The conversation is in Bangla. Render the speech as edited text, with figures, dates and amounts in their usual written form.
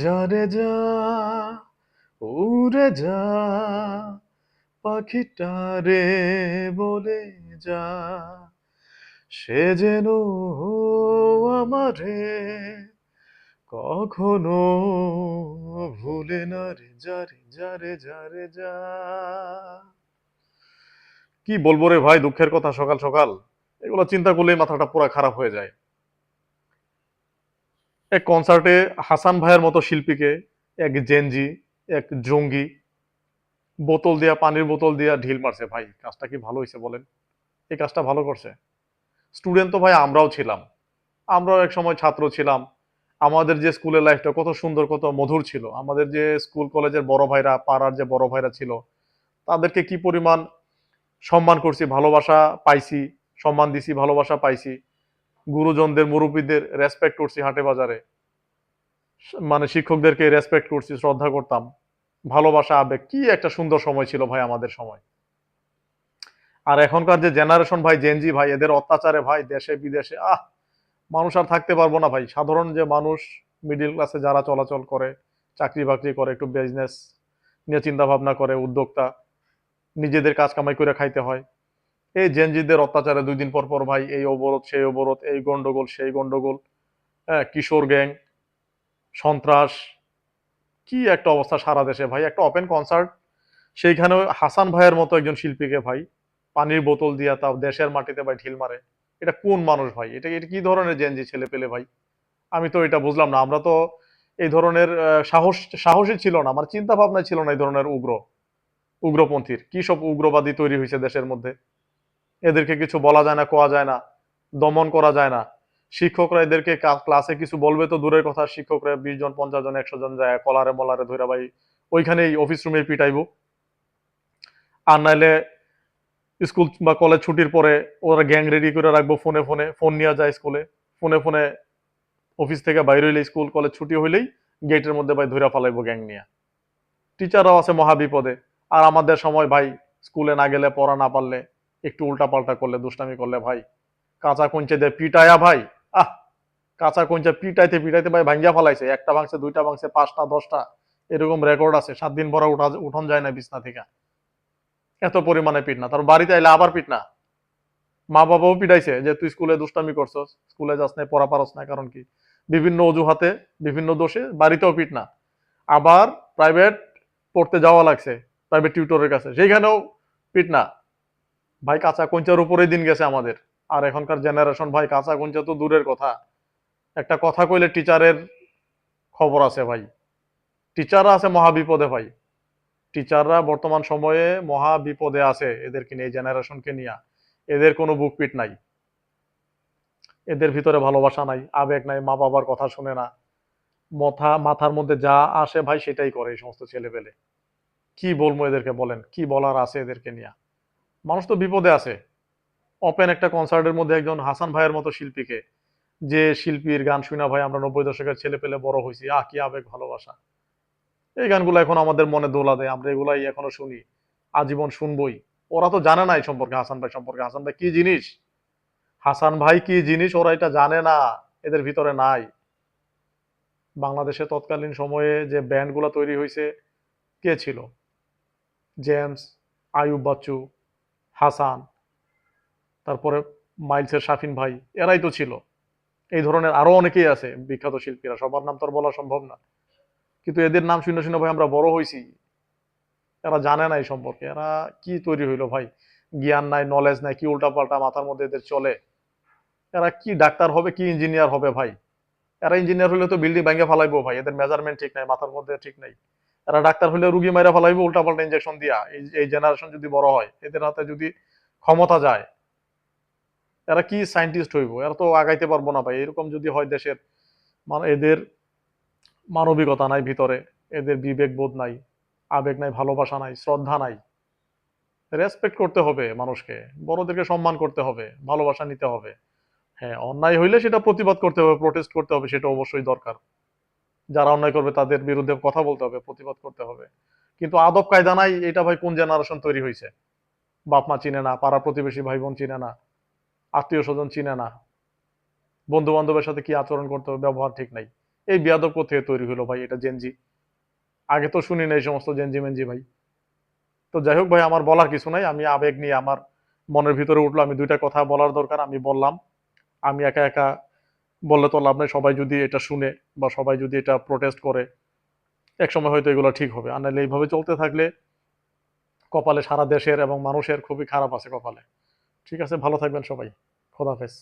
যা রে যা, উড়ে যা, পাখিটারে বলে যা, সে যেন আমারে কখনো ভুলে না রে। যা রে যা রে যা রে যা। কি বলবো রে ভাই, দুঃখের কথা সকাল সকাল। এগুলো চিন্তা করলেই মাথাটা পুরা খারাপ হয়ে যায়। এক কনসার্টে হাসান ভাইয়ের মতো শিল্পীকে এক জেনজি, এক জঙ্গি বোতল দিয়া, পানির বোতল দিয়া ঢিল মারছে। ভাই কাজটা কি ভালো হয়েছে বলেন? এই কাজটা ভালো করছে? স্টুডেন্ট তো ভাই আমরাও ছিলাম, আমরাও এক সময় ছাত্র ছিলাম। আমাদের যে স্কুলের লাইফটা কত সুন্দর, কত মধুর ছিল। আমাদের যে স্কুল কলেজের বড় ভাইরা, পাড়ার যে বড় ভাইরা ছিল, তাদেরকে কি পরিমাণ সম্মান করছি, ভালোবাসা পাইছি, সম্মান দিছি, ভালোবাসা পাইছি। গুরুজনদের, মুরব্বীদের রেসপেক্ট করছি হাটে বাজারে, মানে শিক্ষকদেরকে রেসপেক্ট করছি, শ্রদ্ধা করতাম। ভালোবাসা, আবেগ, কি একটা সুন্দর সময় ছিল ভাই আমাদের সময়। আর এখনকার যে জেনারেশন ভাই, জেনজি ভাই, এদের অত্যাচারে ভাই দেশে বিদেশে মানুষ আর থাকতে পারবো না ভাই। সাধারণ যে মানুষ, মিডিল ক্লাসে যারা চলাচল করে, চাকরি বাকরি করে, একটু বিজনেস নিয়ে চিন্তা ভাবনা করে, উদ্যোক্তা, নিজেদের কাজ কামাই করে খাইতে হয়, এই জেনজিদের অত্যাচারে 2 দিন পর পর ভাই এই অবরোধ সেই অবরোধ, এই গন্ডগোল সেই গন্ডগোল, হ্যাঁ, কিশোর গ্যাং, সন্ত্রাস, কি একটা অবস্থা সারা দেশে ভাই। একটা ওপেন কনসার্ট, সেইখানে হাসান ভাইয়ের মতো একজন শিল্পীকে ভাই পানির বোতল দিয়া তাও দেশের মাটিতে ভাই ঢিল মারে। এটা কোন মানুষ ভাই? এটা এটা কি ধরনের জেনজি ছেলে পেলে ভাই? আমি তো এটা বুঝলাম না। আমরা তো এই ধরনের সাহসী ছিল না, আমার চিন্তা ভাবনা ছিল না এই ধরনের উগ্রপন্থীর। কি সব উগ্রবাদী তৈরি হয়েছে দেশের মধ্যে, এদেরকে কিছু বলা যায় না, কোয়া যায় না, দমন করা যায় না। শিক্ষকরা এদেরকে ক্লাসে কিছু বলবে তো দূরের কথা, শিক্ষকরা 20 জন 50 জন 100 জন যায় কলারে মলারে ধরে ভাই ওইখানেই অফিস রুমে পিটাইবো। আর নাইলে স্কুল বা কলেজ ছুটির পরে ওরা গ্যাং রেডি করে রাখবো, ফোনে ফোনে ফোন নিয়ে যায় স্কুলে, ফোনে ফোনে অফিস থেকে বাইরে হইলে, স্কুল কলেজ ছুটি হইলেই গেটের মধ্যে ভাই ধইরা ফালাইবো গ্যাং নিয়ে। টিচাররাও আছে মহা বিপদে। আর আমাদের সময় ভাই স্কুলে না গেলে, পড়া না পারলে, একটু উল্টা পাল্টা করলে, দুষ্টামি করলে ভাই কাঁচা কঞ্চে দিয়ে পিটায়া ভাই। আহ, কাঁচা কঞ্চা পিটাইতে পিটাইতে ভাই ভাঙ্গিয়া ফালাইছে। একটা ভাঙছে, দুইটা ভাঙছে, 5টা 10টা, এরকম রেকর্ড আছে। 7 দিন পরে উঠন যায় না বিছনা থেকে, এত পরিমাণে পিট না। তার বাড়িতে আইলে আবার পিট না। মা বাবাও পিটাইছে যে তুই স্কুলে দুষ্টামি করছস, স্কুলে যাস না, পড়া পারস না, কারণ কি বিভিন্ন অজুহাতে, বিভিন্ন দোষে বাড়িতেও পিট না। আবার প্রাইভেট পড়তে যাওয়া লাগছে প্রাইভেট টিউটরের কাছে, সেইখানেও পিট না। ভাই কাঁচা কঞ্চার উপরেই দিন গেছে আমাদের। আর এখনকার জেনারেশন ভাই কাঁচা কঞ্চা তো দূরের কথা, একটা কথা কইলে টিচারের খবর আছে ভাই। টিচাররা আছে মহা বিপদে ভাই। টিচাররা বর্তমান সময়ে মহা বিপদে আছে এদেরকে নিয়ে, এই জেনারেশনকে নিয়ে। এদের কোনো বুকপিট নাই, এদের ভিতরে ভালোবাসা নাই, আবেগ নাই, মা বাবার কথা শুনে না, মাথার মধ্যে যা আসে ভাই সেটাই করে এই সমস্ত ছেলে পেলে। কি বলবো এদেরকে, বলেন কি বলার আছে এদেরকে নিয়ে? মানুষ তো বিপদে আছে। ওপেন একটা কনসার্টের মধ্যে একজন হাসান ভাইয়ের মতো শিল্পীকে, যে শিল্পীর গান শুনা ভাই আমরা 90 দশকের ছেলে পেলে বড় হয়েছি, কি আবেগ ভালোবাসা। এই গানগুলো এখন আমাদের মনে দোলা দেয়, আমরা এগুলাই এখনো শুনি, আজীবন শুনবই। ওরা তো জানে না এই সম্পর্কে, হাসান ভাই সম্পর্কে, হাসান ভাই কি জিনিস, হাসান ভাই কি জিনিস ওরা এটা জানে না, এদের ভিতরে নাই। বাংলাদেশে তৎকালীন সময়ে যে ব্যান্ডগুলো তৈরি হয়েছে, কে ছিল? জেমস, আয়ুব বাচ্চু, হাসান, তারপরে মাইলসের শাফিন ভাই, এরাই তো ছিল। এই ধরনের আরো অনেকেই আছে বিখ্যাত শিল্পীরা, সবার নাম তো আর বলা সম্ভব না। কিন্তু এদের নাম শুনে শুনে ভাই আমরা বড় হয়েছি। এরা জানে না এই সম্পর্কে, এরা কি তৈরি হইলো ভাই? জ্ঞান নাই, নলেজ নাই, কি উল্টাপাল্টা মাথার মধ্যে এদের চলে। এরা কি ডাক্তার হবে, কি ইঞ্জিনিয়ার হবে ভাই? এরা ইঞ্জিনিয়ার হলে তো বিল্ডিং ভেঙে ফালাইবো ভাই, এদের মেজারমেন্ট ঠিক নাই, মাথার মধ্যে ঠিক নাই। এরা ডাক্তার হলে রুগী মাইরা ফালাইবো উল্টাপাল্টা ইনজেকশন দিয়া। এই জেনারেশন যদি বড় হয়, এদের হাতে যদি ক্ষমতা যায়, এরা কি সায়েন্টিস্ট হইব? এরা তো আগাইতে পারবো না ভাই। এরকম যদি হয় দেশের, মানে এদের মানবিকতা নাই ভিতরে, এদের বিবেক বোধ নাই, আবেগ নাই, ভালোবাসা নাই, শ্রদ্ধা নাই। রেসপেক্ট করতে হবে মানুষকে, বড়দেরকে সম্মান করতে হবে, ভালোবাসা নিতে হবে। হ্যাঁ, অন্যায় হইলে সেটা প্রতিবাদ করতে হবে, প্রোটেস্ট করতে হবে, সেটা অবশ্যই দরকার। যারা অন্যায় করবে তাদের বিরুদ্ধে কথা বলতে হবে, প্রতিবাদ করতে হবে। কিন্তু আদব কায়দা নাই, এটা ভাই কোন জেনারেশন তৈরি হয়েছে? বাপ মা চিনে না, পাড়া প্রতিবেশী ভাই বোন চিনে না, আত্মীয় স্বজন চিনে না, বন্ধু বান্ধবের সাথে কি আচরণ করতে হবে, ব্যবহার ঠিক নাই। এই বিয়াদব কোথায় তৈরি হলো ভাই? এটা জেনজি, আগে তো শুনি না এই সমস্ত জেনজি মেনজি ভাই। তো যাই হোক ভাই, আমার বলার কিছু নাই, আমি আবেগ নিয়ে আমার মনের ভিতরে উঠলো, আমি দুইটা কথা বলার দরকার আমি বললাম। আমি একা একা বললে তো লাভ নাই, সবাই যদি এটা শুনে বা সবাই যদি এটা প্রোটেস্ট করে একসময় হয়তো এগুলো ঠিক হবে, আর নাহলে এইভাবে চলতে থাকলে কপালে সারা দেশের এবং মানুষের খুবই খারাপ আছে কপালে। ঠিক আছে, ভালো থাকবেন সবাই। খোদাহাফেজ।